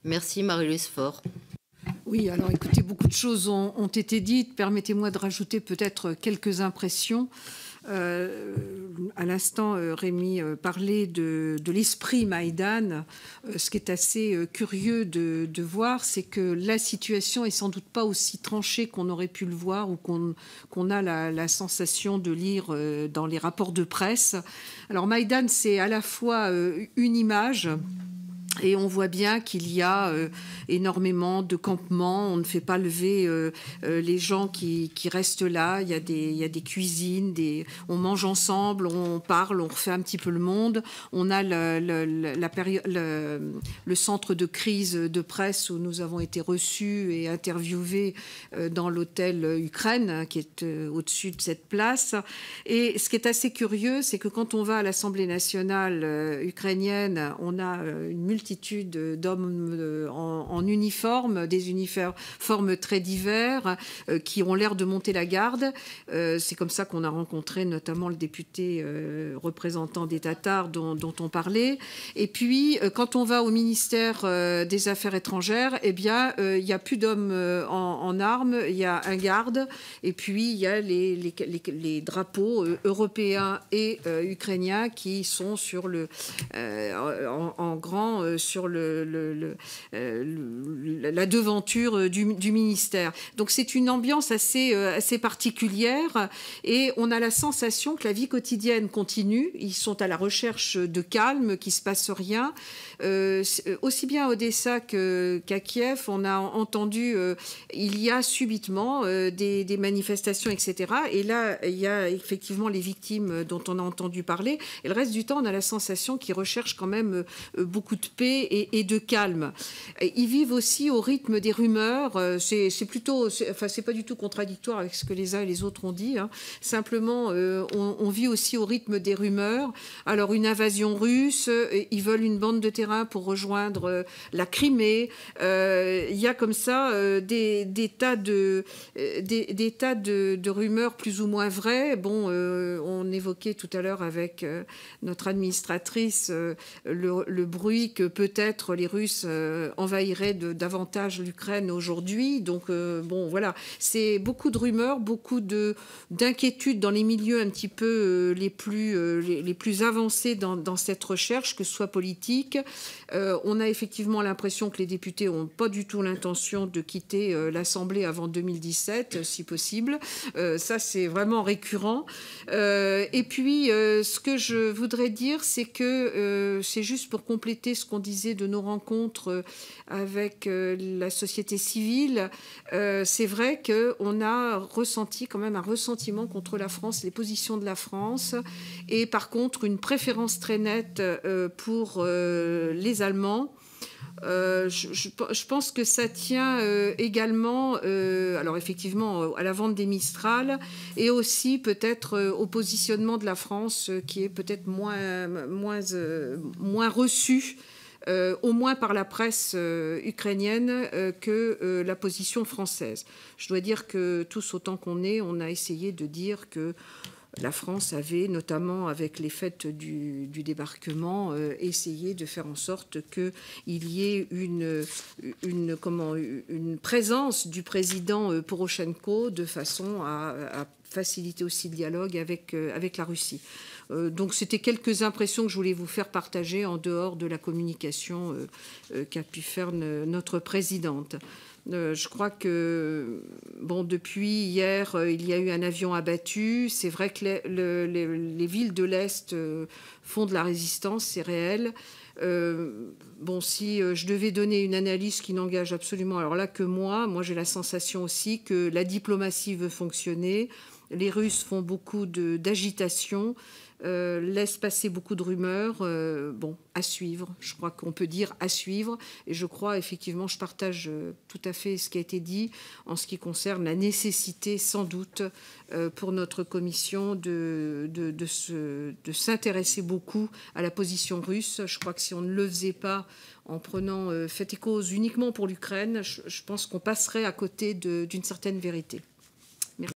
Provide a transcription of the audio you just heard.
Merci Marie-Louise Faure. Oui, alors écoutez, beaucoup de choses ont été dites. Permettez-moi de rajouter peut-être quelques impressions. À l'instant, Rémi parlait de l'esprit Maïdan. Ce qui est assez curieux de voir, c'est que la situation est sans doute pas aussi tranchée qu'on aurait pu le voir ou qu'on a la sensation de lire dans les rapports de presse. Alors Maïdan, c'est à la fois une image. Et on voit bien qu'il y a énormément de campements. On ne fait pas lever les gens qui restent là. Il y a des cuisines, on mange ensemble, on parle, on refait un petit peu le monde. On a le centre de crise de presse où nous avons été reçus et interviewés dans l'hôtel Ukraine, qui est au-dessus de cette place. Et ce qui est assez curieux, c'est que quand on va à l'Assemblée nationale ukrainienne, on a une multitude d'hommes en uniforme, des uniformes très divers, qui ont l'air de monter la garde. C'est comme ça qu'on a rencontré notamment le député représentant des Tatars dont on parlait. Et puis, quand on va au ministère des Affaires étrangères, eh bien, il n'y a plus d'hommes en armes, il y a un garde, et puis il y a les drapeaux européens et ukrainiens qui sont sur en grand sur la devanture du ministère. Donc c'est une ambiance assez particulière et on a la sensation que la vie quotidienne continue. Ils sont à la recherche de calme, qu'il ne se passe rien. Aussi bien à Odessa qu'à Kiev, on a entendu il y a subitement des manifestations, etc. Et là, il y a effectivement les victimes dont on a entendu parler. Et le reste du temps, on a la sensation qu'ils recherchent quand même beaucoup de paix et de calme. Ils vivent aussi au rythme des rumeurs. C'est pas du tout contradictoire avec ce que les uns et les autres ont dit. Hein. Simplement, on vit aussi au rythme des rumeurs. Alors, une invasion russe, ils veulent une bande de terrain pour rejoindre la Crimée. Il y a comme ça des tas de rumeurs plus ou moins vraies. Bon, on évoquait tout à l'heure avec notre administratrice le bruit que peut-être les Russes envahiraient davantage l'Ukraine aujourd'hui. Donc, bon, voilà. C'est beaucoup de rumeurs, beaucoup d'inquiétudes dans les milieux un petit peu les plus avancés dans cette recherche, que ce soit politique. On a effectivement l'impression que les députés n'ont pas du tout l'intention de quitter l'Assemblée avant 2017, si possible. Ça, c'est vraiment récurrent. Et puis, ce que je voudrais dire, c'est que c'est juste pour compléter ce qu'on disait de nos rencontres avec la société civile. C'est vrai qu'on a ressenti quand même un ressentiment contre la France, les positions de la France, et par contre une préférence très nette pour les Allemands. Je pense que ça tient également, alors effectivement, à la vente des Mistral et aussi peut-être au positionnement de la France qui est peut-être moins reçu, au moins par la presse ukrainienne, que la position française. Je dois dire que tous autant qu'on est, on a essayé de dire que la France avait, notamment avec les fêtes du débarquement, essayé de faire en sorte qu'il y ait une présence du président Porochenko de façon à faciliter aussi le dialogue avec la Russie. Donc c'était quelques impressions que je voulais vous faire partager en dehors de la communication qu'a pu faire notre présidente. Je crois que, bon, depuis hier, il y a eu un avion abattu. C'est vrai que les villes de l'Est font de la résistance, c'est réel. Bon, si je devais donner une analyse qui n'engage absolument, alors là, que moi j'ai la sensation aussi que la diplomatie veut fonctionner. Les Russes font beaucoup d'agitation, laissent passer beaucoup de rumeurs. Bon, à suivre. Je crois qu'on peut dire à suivre. Et je crois, effectivement, je partage tout à fait ce qui a été dit en ce qui concerne la nécessité, sans doute, pour notre commission de s'intéresser beaucoup à la position russe. Je crois que si on ne le faisait pas en prenant fait et cause uniquement pour l'Ukraine, je pense qu'on passerait à côté d'une certaine vérité.